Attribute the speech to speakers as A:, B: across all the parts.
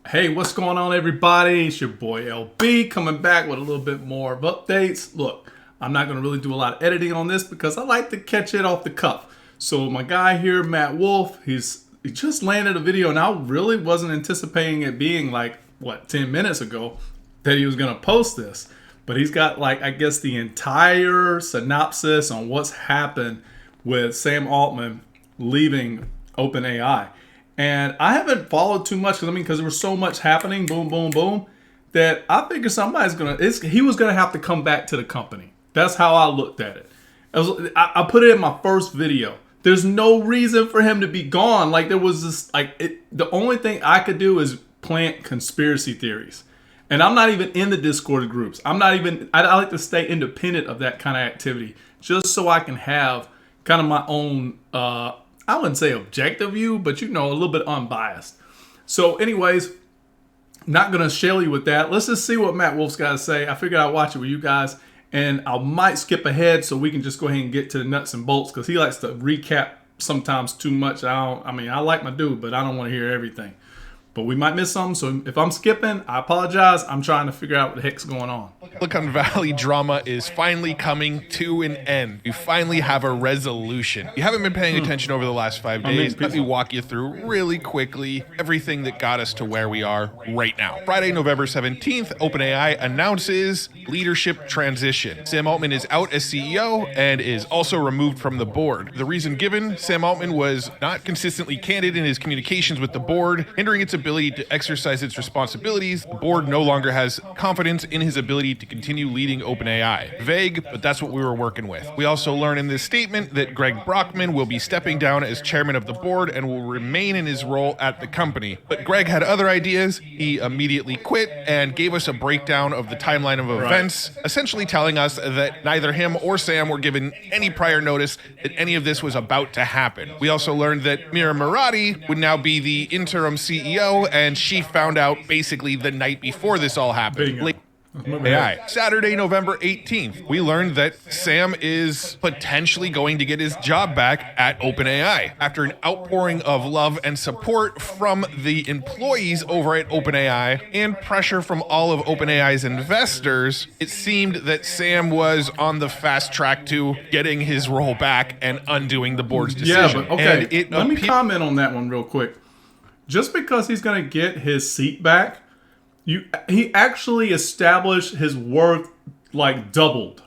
A: Hey, what's going on, everybody? It's your boy LB coming back with a little bit more of updates. Look, I'm not going to really do a lot of editing on this because I like to catch it off the cuff. So my guy here, Matt Wolf, he just landed a video, and I really wasn't anticipating it being like, 10 minutes ago that he was going to post this. But he's got, I guess the entire synopsis on what's happened with Sam Altman leaving OpenAI. And I haven't followed too much because there was so much happening, boom, boom, boom, that I figured he was going to have to come back to the company. That's how I looked at it. I put it in my first video. There's no reason for him to be gone. There was this, the only thing I could do is plant conspiracy theories. And I'm not even in the Discord groups. I like to stay independent of that kind of activity just so I can have kind of my own, I wouldn't say objective view, but a little bit unbiased. So anyways, not going to shell you with that. Let's just see what Matt Wolf's got to say. I figured I'd watch it with you guys, and I might skip ahead so we can just go ahead and get to the nuts and bolts because he likes to recap sometimes too much. I like my dude, but I don't want to hear everything. But we might miss something, so if I'm skipping, I apologize. I'm trying to figure out what the heck's going on.
B: Silicon Valley drama is finally coming to an end. We finally have a resolution. You haven't been paying attention over the last 5 days. Let me walk you through really quickly everything that got us to where we are right now. Friday, November 17th, OpenAI announces leadership transition. Sam Altman is out as CEO and is also removed from the board. The reason given, Sam Altman was not consistently candid in his communications with the board, hindering its ability to exercise its responsibilities. The board no longer has confidence in his ability to continue leading OpenAI. Vague, but that's what we were working with. We also learn in this statement that Greg Brockman will be stepping down as chairman of the board and will remain in his role at the company. But Greg had other ideas. He immediately quit and gave us a breakdown of the timeline of events, essentially telling us that neither him or Sam were given any prior notice that any of this was about to happen. We also learned that Mira Murati would now be the interim CEO, and she found out basically the night before this all happened. Saturday, November 18th, we learned that Sam is potentially going to get his job back at OpenAI. After an outpouring of love and support from the employees over at OpenAI and pressure from all of OpenAI's investors, it seemed that Sam was on the fast track to getting his role back and undoing the board's decision.
A: Yeah, but okay, let me comment on that one real quick. Just because he's going to get his seat back, he actually established his worth doubled.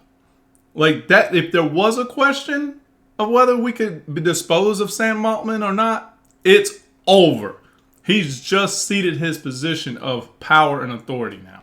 A: That, if there was a question of whether we could dispose of Sam Altman or not, it's over. He's just ceded his position of power and authority now.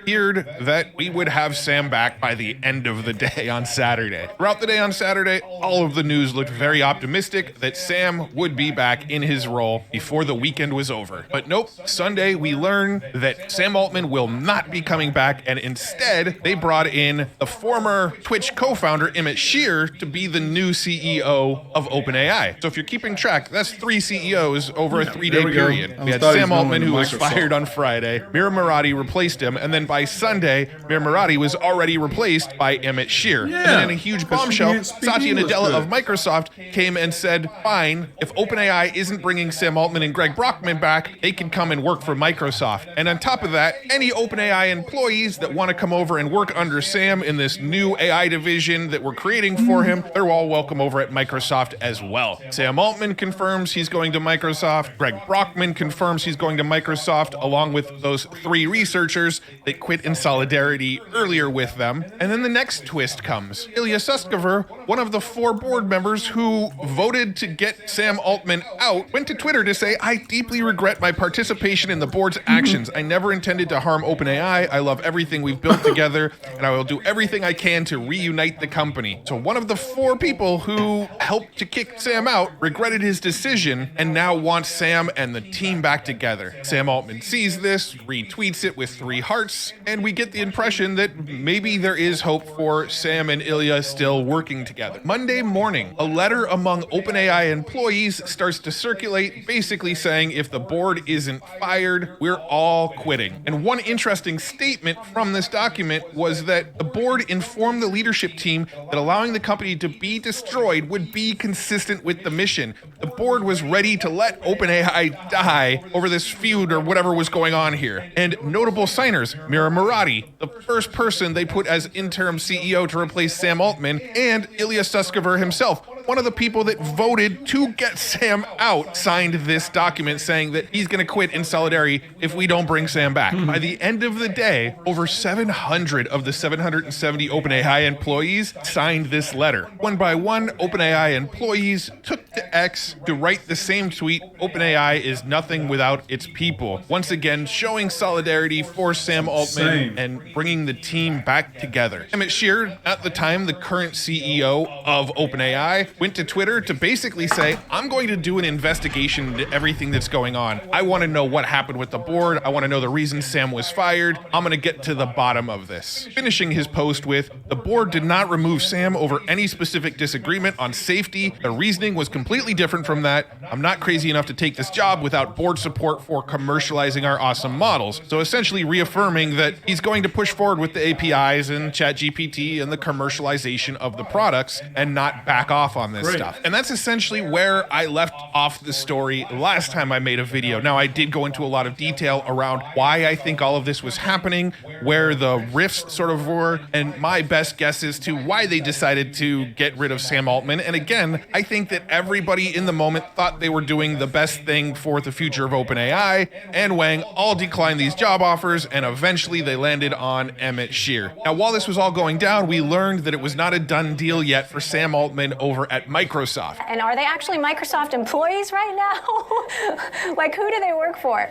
B: That we would have Sam back by the end of the day on Saturday. Throughout the day on Saturday, all of the news looked very optimistic that Sam would be back in his role before the weekend was over. But nope, Sunday we learned that Sam Altman will not be coming back, and instead they brought in the former Twitch co-founder Emmett Shear to be the new CEO of OpenAI. So if you're keeping track, that's 3 CEOs over a 3-day period. We had Sam Altman, who was fired on Friday. Mira Murati replaced him, and then by Sunday, Mira Murati was already replaced by Emmett Shear.
A: Yeah,
B: and then in a huge bombshell, Satya Nadella of Microsoft came and said, fine, if OpenAI isn't bringing Sam Altman and Greg Brockman back, they can come and work for Microsoft. And on top of that, any OpenAI employees that want to come over and work under Sam in this new AI division that we're creating for him, they're all welcome over at Microsoft as well. Sam Altman confirms he's going to Microsoft. Greg Brockman confirms he's going to Microsoft, along with those 3 researchers that quit in solidarity earlier with them. And then the next twist comes. Ilya Sutskever, one of the 4 board members who voted to get Sam Altman out, went to Twitter to say, I deeply regret my participation in the board's actions. I never intended to harm OpenAI. I love everything we've built together, and I will do everything I can to reunite the company. So one of the 4 people who helped to kick Sam out regretted his decision and now wants Sam and the team back together. Sam Altman sees this, retweets it with 3 hearts, this, and we get the impression that maybe there is hope for Sam and Ilya still working together. Monday morning, a letter among OpenAI employees starts to circulate, basically saying if the board isn't fired, we're all quitting. And one interesting statement from this document was that the board informed the leadership team that allowing the company to be destroyed would be consistent with the mission. The board was ready to let OpenAI die over this feud or whatever was going on here. And notable signers, Mira Murati, the first person they put as interim CEO to replace Sam Altman, and Ilya Sutskever himself, one of the people that voted to get Sam out, signed this document saying that he's going to quit in solidarity if we don't bring Sam back. By the end of the day, over 700 of the 770 OpenAI employees signed this letter. One by one, OpenAI employees took to X to write the same tweet, "OpenAI is nothing without its people." Once again, showing solidarity for Sam Altman and bringing the team back together. Emmett Shear, at the time the current CEO of OpenAI, went to Twitter to basically say, I'm going to do an investigation into everything that's going on. I want to know what happened with the board. I want to know the reason Sam was fired. I'm going to get to the bottom of this. Finishing his post with, the board did not remove Sam over any specific disagreement on safety. The reasoning was completely different from that. I'm not crazy enough to take this job without board support for commercializing our awesome models. So essentially reaffirming that he's going to push forward with the APIs and ChatGPT and the commercialization of the products and not back off on this stuff. And that's essentially where I left off the story last time I made a video. Now, I did go into a lot of detail around why I think all of this was happening, where the rifts sort of were, and my best guess as to why they decided to get rid of Sam Altman. And again, I think that everybody in the moment thought they were doing the best thing for the future of OpenAI, and Wang all declined these job offers, and eventually they landed on Emmett Shear. Now, while this was all going down, we learned that it was not a done deal yet for Sam Altman over at Microsoft.
C: And are they actually Microsoft employees right now? Like, who do they work for?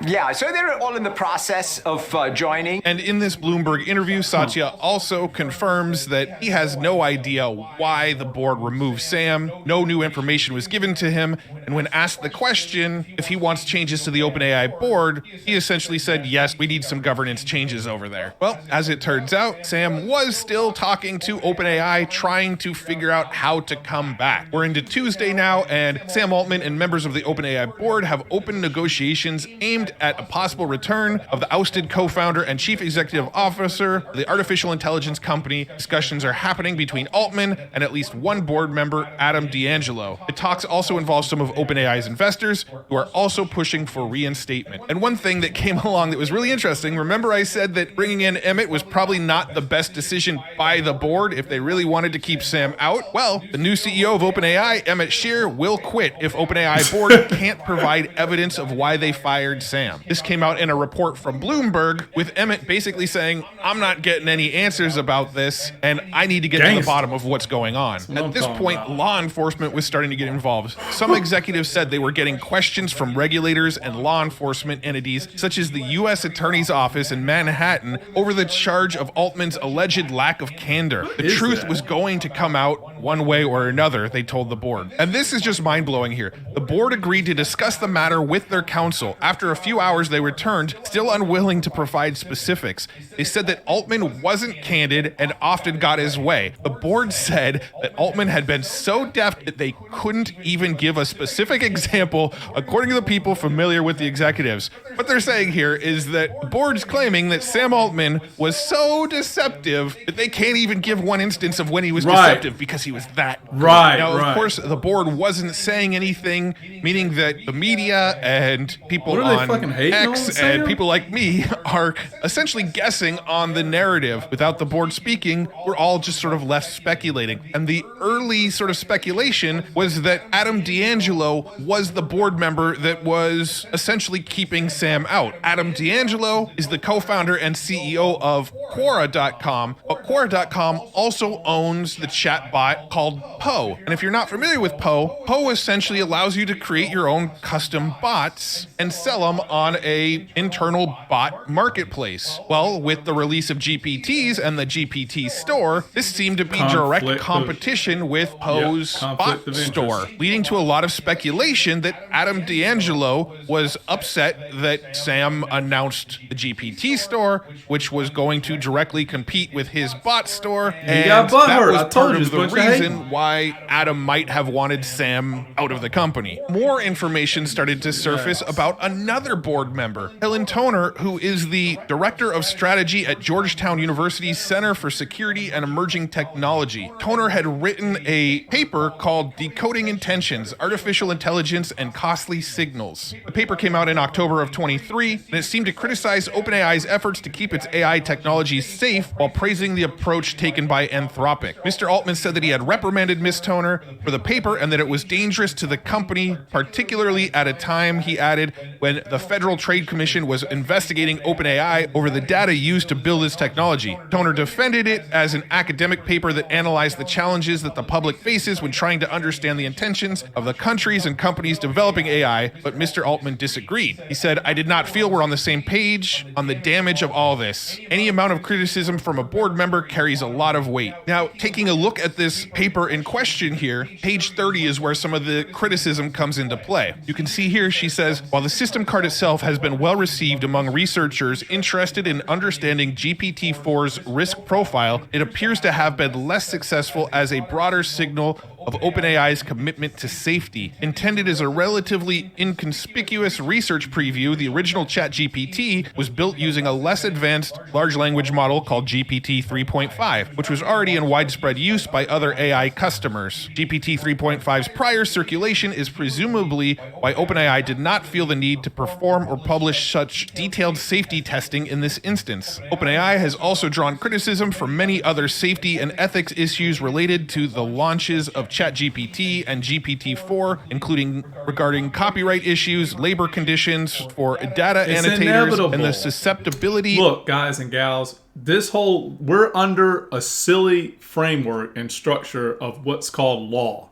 D: Yeah, so they're all in the process of joining.
B: And in this Bloomberg interview, Satya also confirms that he has no idea why the board removed Sam. No new information was given to him. And when asked the question if he wants changes to the OpenAI board, he essentially said, yes, we need some governance changes over there. Well, as it turns out, Sam was still talking to OpenAI, trying to figure out how to come back. We're into Tuesday now, and Sam Altman and members of the OpenAI board have opened negotiations aimed at a possible return of the ousted co-founder and chief executive officer of the artificial intelligence company. Discussions are happening between Altman and at least one board member, DAngelo. The talks also involve some of OpenAI's investors who are also pushing for reinstatement. And one thing that came along that was really interesting, remember I said that bringing in Emmett was probably not the best decision by the board if they really wanted to keep Sam out? Well, the new CEO of OpenAI, Emmett Shear, will quit if OpenAI board can't provide evidence of why they fired Sam. This came out in a report from Bloomberg, with Emmett basically saying, I'm not getting any answers about this, and I need to get to the bottom of what's going on. At this point, law enforcement was starting to get involved. Some executives said they were getting questions from regulators and law enforcement entities, such as the U.S. Attorney's Office in Manhattan, over the charge of Altman's alleged lack of candor. The truth was going to come out one way or another, they told the board. And this is just mind-blowing here. The board agreed to discuss the matter with their counsel. After a few hours, they returned, still unwilling to provide specifics. They said that Altman wasn't candid and often got his way. The board said that Altman had been so deft that they couldn't even give a specific example, according to the people familiar with the executives. What they're saying here is that the board's claiming that Sam Altman was so deceptive that they can't even give one instance of when he was deceptive because he was that good. Now, of course, the board wasn't saying anything, meaning that the media and people on X and people like me are essentially guessing on the narrative. Without the board speaking, we're all just sort of left speculating. And the early sort of speculation was that DAngelo was the board member that was essentially keeping Sam out. DAngelo is the co-founder and CEO of Quora.com, but Quora.com also owns the chatbot called Poe. And if you're not familiar with Poe, Poe essentially allows you to create your own custom bots and sell them on a internal bot marketplace. Well, with the release of GPTs and the GPT store, this seemed to be direct competition with Poe's bot store, leading to a lot of speculation that DAngelo was upset that Sam announced the GPT store, which was going to directly compete with his bot store, and that was part of the reason why Adam might have wanted Sam out of the company. More information started to surface about another board member, Helen Toner, who is the director of strategy at Georgetown University's Center for Security and Emerging Technology. Toner had written a paper called Decoding Intentions, Artificial Intelligence and Costly Signals. The paper came out in October of 23, and it seemed to criticize OpenAI's efforts to keep its AI technologies safe while praising the approach taken by Anthropic. Mr. Altman said that he had reprimanded Ms. Toner for the paper and that it was dangerous to the company, particularly at a time, he added, when the Federal Trade Commission was investigating OpenAI over the data used to build its technology. Toner defended it as an academic paper that analyzed the challenges that the public faces when trying to understand the intentions of the countries and companies developing AI, but Mr. Altman disagreed. He said, "I did not feel we're on the same page on the damage of all this. Any amount of criticism from a board member carries a lot of weight." Now, taking a look at this paper in question here, page 30 is where some of the criticism comes into play. You can see here she says, while the system card itself has been well received among researchers interested in understanding GPT-4's risk profile, it appears to have been less successful as a broader signal of OpenAI's commitment to safety. Intended as a relatively inconspicuous research preview, the original ChatGPT was built using a less advanced large language model called GPT 3.5, which was already in widespread use by other AI customers. GPT 3.5's prior circulation is presumably why OpenAI did not feel the need to perform or publish such detailed safety testing in this instance. OpenAI has also drawn criticism from many other safety and ethics issues related to the launches of ChatGPT and GPT-4, including regarding copyright issues, labor conditions for data annotators, and the susceptibility.
A: Look, guys and gals, we're under a silly framework and structure of what's called law.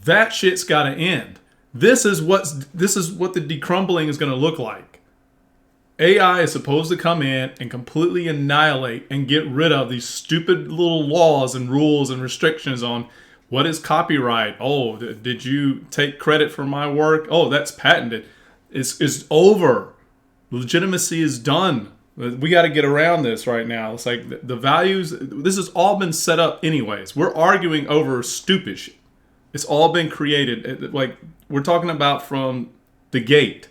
A: That shit's got to end. This is what the decrumbling is going to look like. AI is supposed to come in and completely annihilate and get rid of these stupid little laws and rules and restrictions on what is copyright. Oh, did you take credit for my work? Oh, that's patented. It's over. Legitimacy is done. We got to get around this right now. It's like the values, this has all been set up anyways. We're arguing over stupid shit. It's all been created. Like we're talking about from the gate.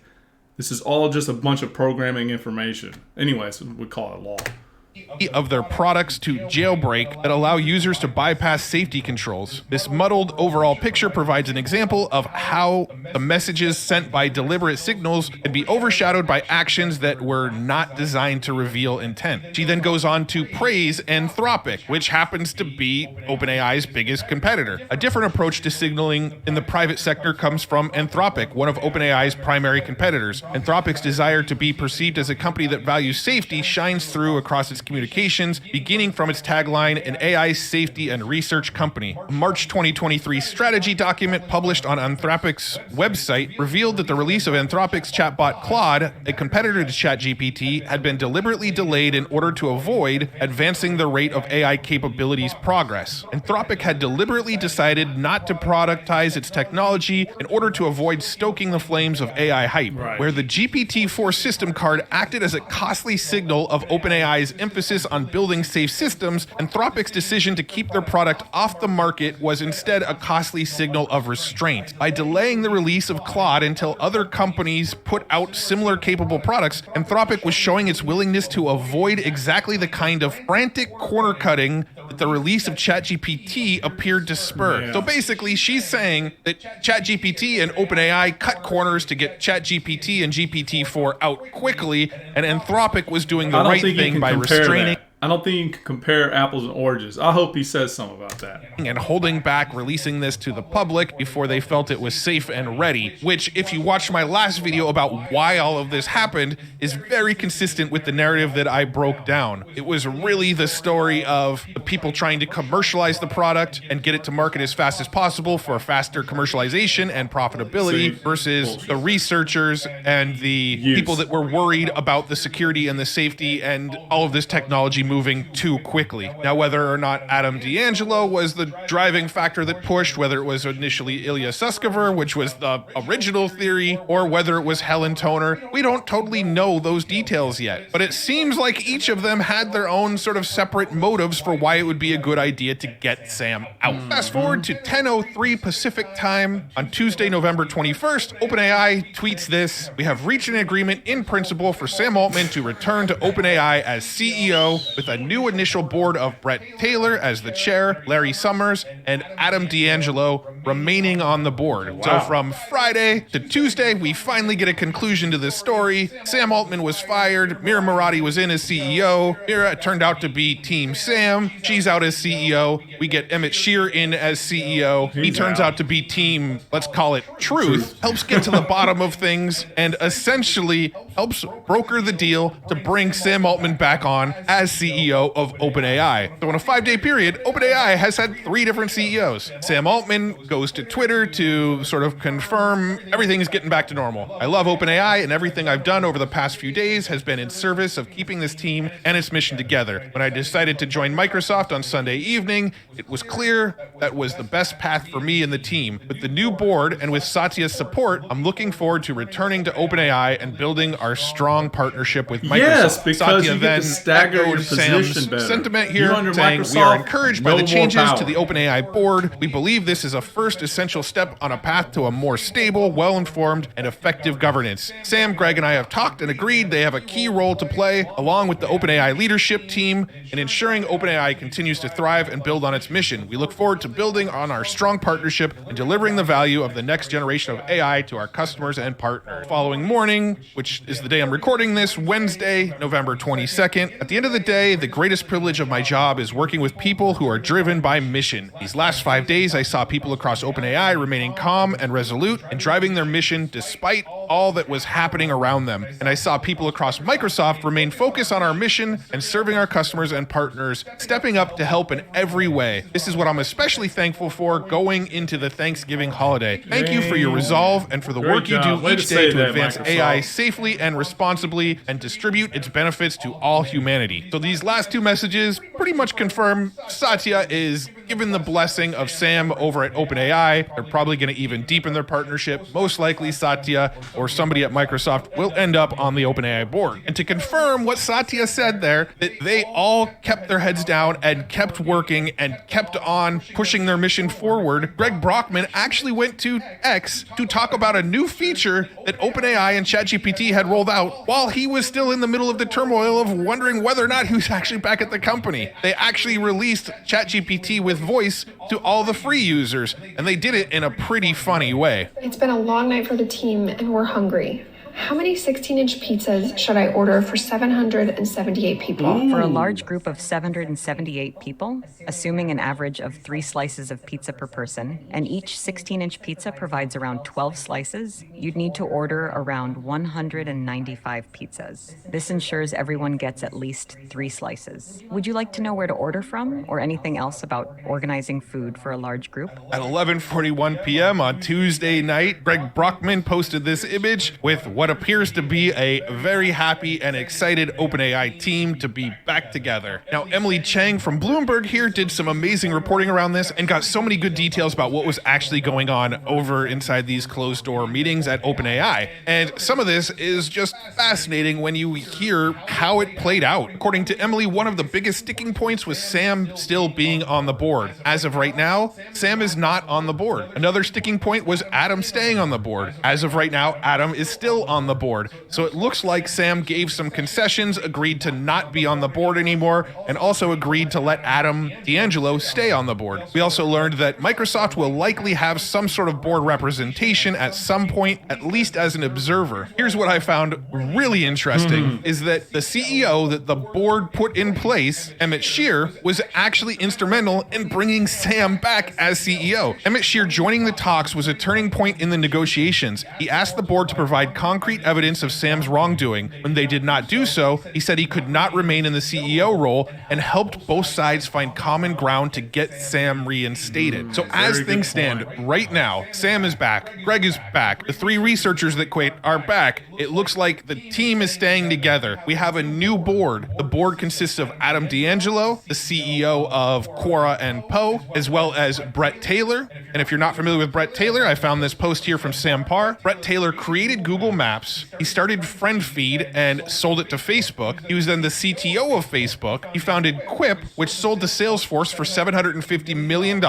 A: This is all just a bunch of programming information. Anyways, we call it law.
B: Of their products to jailbreak that allow users to bypass safety controls. This muddled overall picture provides an example of how the messages sent by deliberate signals can be overshadowed by actions that were not designed to reveal intent. She then goes on to praise Anthropic, which happens to be OpenAI's biggest competitor. A different approach to signaling in the private sector comes from Anthropic, one of OpenAI's primary competitors. Anthropic's desire to be perceived as a company that values safety shines through across its communications, beginning from its tagline, an AI safety and research company. A March 2023 strategy document published on Anthropic's website revealed that the release of Anthropic's chatbot Claude, a competitor to ChatGPT, had been deliberately delayed in order to avoid advancing the rate of AI capabilities progress. Anthropic had deliberately decided not to productize its technology in order to avoid stoking the flames of AI hype, where the GPT-4 system card acted as a costly signal of OpenAI's emphasis on building safe systems. Anthropic's decision to keep their product off the market was instead a costly signal of restraint. By delaying the release of Claude until other companies put out similar capable products, Anthropic was showing its willingness to avoid exactly the kind of frantic corner cutting that the release of ChatGPT appeared to spur. Yeah. So basically, she's saying that ChatGPT and OpenAI cut corners to get ChatGPT and GPT-4 out quickly, and Anthropic was doing the right thing by restraining.
A: I don't think you can compare apples and oranges. I hope he says something about that.
B: And holding back releasing this to the public before they felt it was safe and ready, which, if you watched my last video about why all of this happened, is very consistent with the narrative that I broke down. It was really the story of the people trying to commercialize the product and get it to market as fast as possible for faster commercialization and profitability versus the researchers and the people that were worried about the security and the safety and all of this technology moving too quickly. Now, whether or not DAngelo was the driving factor that pushed, whether it was initially Ilya Sutskever, which was the original theory, or whether it was Helen Toner, we don't totally know those details yet. But it seems like each of them had their own sort of separate motives for why it would be a good idea to get Sam out. Fast forward to 10:03 Pacific time on Tuesday, November 21st. OpenAI tweets this: "We have reached an agreement in principle for Sam Altman to return to OpenAI as CEO with a new initial board of Brett Taylor as the chair, Larry Summers, and DAngelo remaining on the board." Wow. So from Friday to Tuesday, we finally get a conclusion to this story. Sam Altman was fired. Mira Murati was in as CEO. Mira turned out to be Team Sam. She's out as CEO. We get Emmett Shear in as CEO. He turns out to be Team, let's call it Truth. Helps get to the bottom of things and essentially helps broker the deal to bring Sam Altman back on as CEO of OpenAI. So in a 5-day period, OpenAI has had 3 different CEOs. Sam Altman goes to Twitter to sort of confirm everything is getting back to normal. "I love OpenAI, and everything I've done over the past few days has been in service of keeping this team and its mission together. When I decided to join Microsoft on Sunday evening, it was clear that was the best path for me and the team. With the new board and with Satya's support, I'm looking forward to returning to OpenAI and building our strong partnership with Microsoft."
A: Yes, because
B: Satya
A: you get
B: then
A: to stagger your
B: echoed Sam's
A: position better.
B: sentiment here,
A: You're under
B: saying,
A: Microsoft,
B: "We are encouraged by
A: no
B: the
A: more
B: changes
A: power."
B: to the OpenAI board. We believe this is a first essential step on a path to a more stable, well-informed, and effective governance. Sam, Greg, and I have talked and agreed they have a key role to play, along with the OpenAI leadership team, in ensuring OpenAI continues to thrive and build on its mission. We look forward to building on our strong partnership and delivering the value of the next generation of AI to our customers and partners." Following morning, which is the day I'm recording this, Wednesday, November 22nd. "At the end of the day, the greatest privilege of my job is working with people who are driven by mission. These last 5 days, I saw people across OpenAI remaining calm and resolute and driving their mission despite all that was happening around them. And I saw people across Microsoft remain focused on our mission and serving our customers and partners, stepping up to help in every way. This is what I'm especially thankful for going into the Thanksgiving holiday. Thank you for your resolve and for the work you do each day to advance AI safely and responsibly and distribute its benefits to all humanity." So these last 2 messages pretty much confirm Satya is given the blessing of Sam over at OpenAI. They're probably going to even deepen their partnership. Most likely Satya or somebody at Microsoft will end up on the OpenAI board. And to confirm what Satya said there, that they all kept their heads down and kept working and kept on pushing their mission forward, Greg Brockman actually went to X to talk about a new feature that OpenAI and ChatGPT had rolled out while he was still in the middle of the turmoil of wondering whether or not he was actually back at the company. They actually released ChatGPT with voice to all the free users, and they did it in a pretty funny way.
E: "It's been a long night for the team, and we're hungry. How many 16-inch pizzas should I order for 778 people?
F: For a large group of 778 people, assuming an average of 3 slices of pizza per person, and each 16-inch pizza provides around 12 slices, you'd need to order around 195 pizzas. This ensures everyone gets at least 3 slices. Would you like to know where to order from, or anything else about organizing food for a large group?
B: At 11:41 p.m. on Tuesday night, Greg Brockman posted this image with what appears to be a very happy and excited OpenAI team to be back together. Now, Emily Chang from Bloomberg here did some amazing reporting around this and got so many good details about what was actually going on over inside these closed-door meetings at OpenAI. And some of this is just fascinating when you hear how it played out. According to Emily, one of the biggest sticking points was Sam still being on the board. As of right now, Sam is not on the board. Another sticking point was Adam staying on the board. As of right now, Adam is still on the board. So it looks like Sam gave some concessions, agreed to not be on the board anymore, and also agreed to let Adam DAngelo stay on the board. We also learned that Microsoft will likely have some sort of board representation at some point, at least as an observer. Here's what I found really interesting, is that the CEO that the board put in place, Emmett Shear, was actually instrumental in bringing Sam back as CEO. Emmett Shear joining the talks was a turning point in the negotiations. He asked the board to provide concrete evidence of Sam's wrongdoing. When they did not do so, he said he could not remain in the CEO role and helped both sides find common ground to get Sam reinstated. So as things stand right now, Sam is back, Greg is back, the 3 researchers that quit are back. It looks like the team is staying together. We have a new board. The board consists of Adam DAngelo, the CEO of Quora and Poe, as well as Brett Taylor. And if you're not familiar with Brett Taylor, I found this post here from Sam Parr. Brett Taylor created Google Maps. He started FriendFeed and sold it to Facebook. He was then the CTO of Facebook. He founded Quip, which sold to Salesforce for $750 million.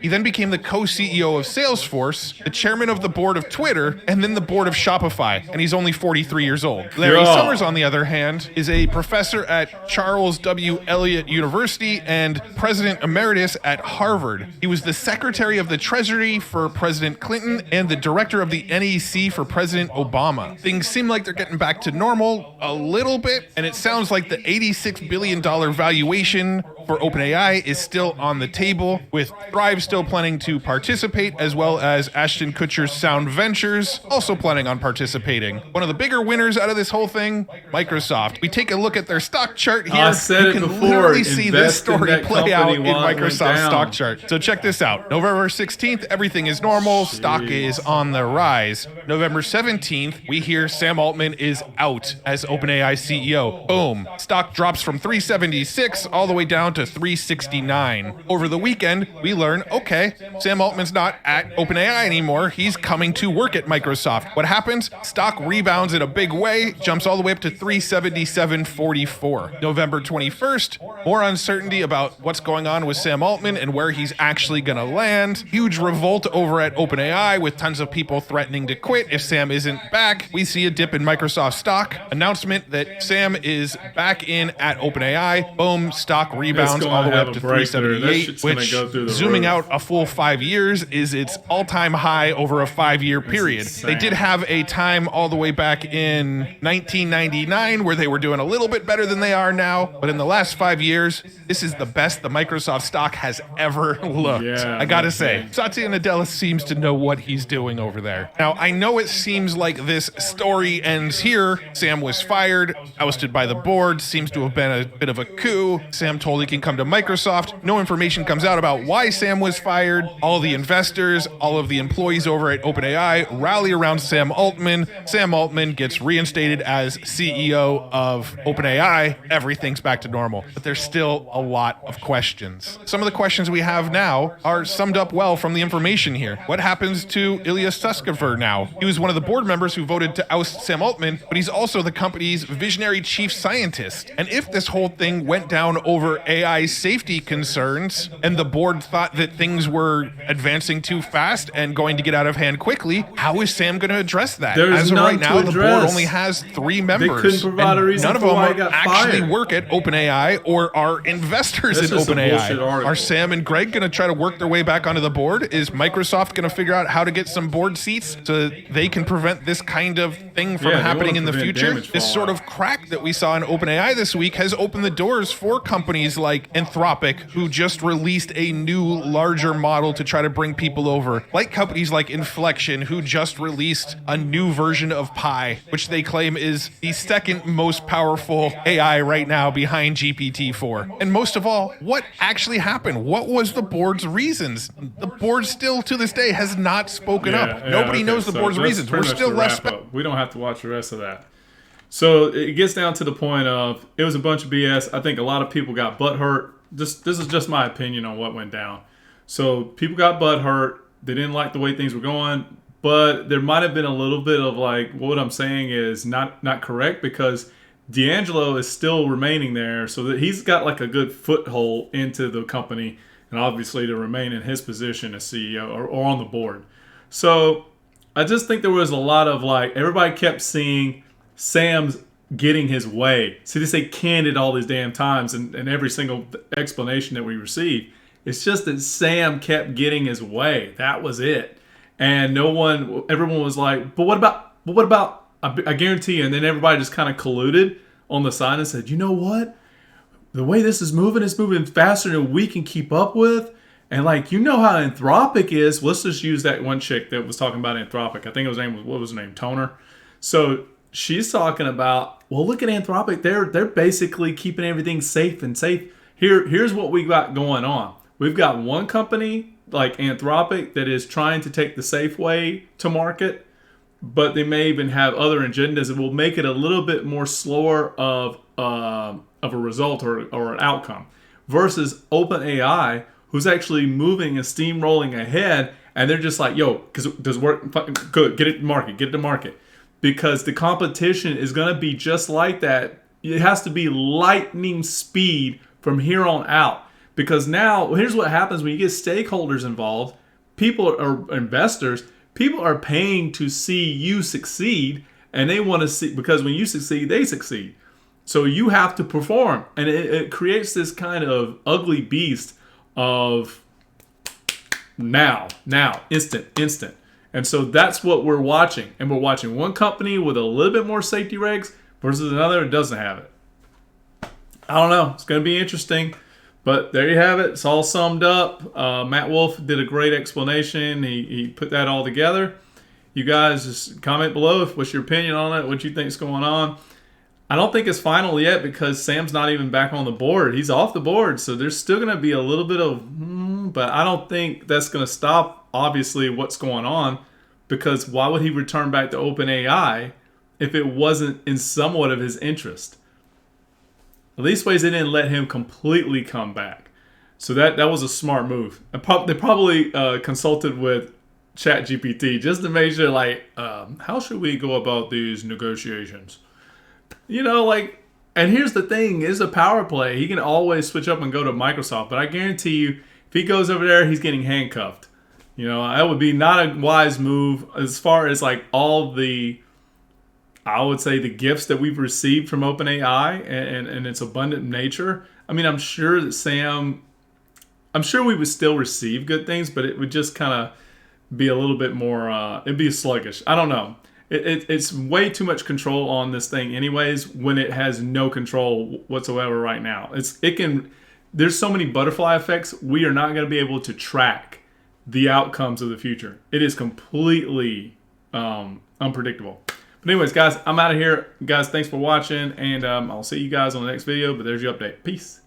B: He then became the co-CEO of Salesforce, the chairman of the board of Twitter, and then the board of Shopify. And he's only 43 years old. Larry Summers, on the other hand, is a professor at Charles W. Eliot University and president emeritus at Harvard. He was the secretary of the Treasury for President Clinton and the director of the NEC for President Obama. Things seem like they're getting back to normal a little bit, and it sounds like the $86 billion valuation for OpenAI is still on the table, with Thrive still planning to participate, as well as Ashton Kutcher's Sound Ventures also planning on participating. One of the bigger winners out of this whole thing, Microsoft. We take a look at their stock chart here.
A: I said
B: you
A: it
B: can
A: before,
B: literally see this
A: invest in
B: story
A: that
B: play out
A: company
B: in
A: while it went
B: Microsoft's
A: down.
B: stock chart. So check this out. November 16th, everything is normal. Stock is on the rise. November 17th, we hear Sam Altman is out as OpenAI CEO. Boom. Stock drops from 376 all the way down to 369. Over the weekend, we learn, okay, Sam Altman's not at OpenAI anymore. He's coming to work at Microsoft. What happens? Stock rebounds in a big way, jumps all the way up to 377.44. November 21st, more uncertainty about what's going on with Sam Altman and where he's actually going to land. Huge revolt over at OpenAI with tons of people threatening to quit if Sam isn't back. We see a dip in Microsoft stock. Announcement that Sam is back in at OpenAI. Boom, stock rebounds all the way up to 378, which, zooming out a full 5 years, is its all-time high over a 5-year period. They did have a time all the way back in 1999 where they were doing a little bit better than they are now, but in the last 5 years, this is the best the Microsoft stock has ever looked. I gotta say, Satya Nadella seems to know what he's doing over there. Now, I know it seems like this story ends here. Sam was fired, ousted by the board, seems to have been a bit of a coup. Sam told he can come to Microsoft. No information comes out about why Sam was fired. All the investors, all of the employees over at OpenAI rally around Sam Altman. Sam Altman gets reinstated as CEO of OpenAI. Everything's back to normal. But there's still a lot of questions. Some of the questions we have now are summed up well from the information here. What happens to Ilya Sutskever now? He was one of the board members who voted to oust Sam Altman, but he's also the company's visionary chief scientist. And if this whole thing went down over AI safety concerns, and the board thought that things were advancing too fast and going to get out of hand quickly, how is Sam going to address that? As of right now, the board only has 3 members.
A: They couldn't provide a reason
B: none of
A: for
B: them
A: why he got
B: actually
A: fired.
B: work at OpenAI or are investors in OpenAI. Are Sam and Greg going to try to work their way back onto the board? Is Microsoft going to figure out how to get some board seats so they can prevent this kind of thing from happening in the future? This sort of crack that we saw in OpenAI this week has opened the doors for companies like Anthropic, who just released a new, larger model to try to bring people over. Like companies like Inflection, who just released a new version of Pi, which they claim is the second most powerful AI right now behind GPT-4. And most of all, what actually happened? What was the board's reasons? The board still, to this day, has not spoken up. Nobody knows the board's reasons. We're still left.
A: We don't have to watch the rest of that. So it gets down to the point of, it was a bunch of BS. I think a lot of people got butthurt. This is just my opinion on what went down. So people got butthurt. They didn't like the way things were going. But there might have been a little bit of like, what I'm saying is not correct, because DAngelo is still remaining there. So that he's got like a good foothold into the company, and obviously to remain in his position as CEO or on the board. So I just think there was a lot of like, everybody kept seeing Sam's getting his way. See, they say candid all these damn times and every single explanation that we received. It's just that Sam kept getting his way. That was it. And everyone was like, but what about, I guarantee you. And then everybody just kind of colluded on the side and said, you know what? The way this is moving, it's moving faster than we can keep up with. And like, you know how Anthropic is. Let's just use that one chick that was talking about Anthropic. I think what was her name? Toner. So she's talking about, well, look at Anthropic. They're basically keeping everything safe and safe. Here's what we got going on. We've got one company like Anthropic that is trying to take the safe way to market, but they may even have other agendas that will make it a little bit more slower of a result or an outcome, versus OpenAI, who's actually moving and steamrolling ahead, and they're just like, yo, because does work good, get it to market, because the competition is going to be just like that. It has to be lightning speed from here on out. Because now, here's what happens when you get stakeholders involved, investors, people are paying to see you succeed, and they want to see, because when you succeed, they succeed. So you have to perform, and it creates this kind of ugly beast of now, instant. And so that's what we're watching. And we're watching one company with a little bit more safety regs versus another that doesn't have it. I don't know. It's going to be interesting. But there you have it. It's all summed up. Matt Wolf did a great explanation. He put that all together. You guys just comment below what's your opinion on it, what you think is going on. I don't think it's final yet because Sam's not even back on the board. He's off the board, so there's still going to be a little bit of, but I don't think that's going to stop, obviously, what's going on, because why would he return back to OpenAI if it wasn't in somewhat of his interest? At least ways they didn't let him completely come back. So that was a smart move. They probably consulted with ChatGPT just to make sure, like, how should we go about these negotiations? You know, like, and here's the thing, it's a power play. He can always switch up and go to Microsoft, but I guarantee you, if he goes over there, he's getting handcuffed. You know, that would be not a wise move as far as like all the, I would say, the gifts that we've received from OpenAI and its abundant nature. I mean, I'm sure we would still receive good things, but it would just kind of be a little bit more, it'd be sluggish. I don't know. It's way too much control on this thing anyways when it has no control whatsoever right now. There's so many butterfly effects, we are not going to be able to track the outcomes of the future. It is completely unpredictable. But anyways, guys, I'm out of here. Guys, thanks for watching, and I'll see you guys on the next video, but there's your update. Peace.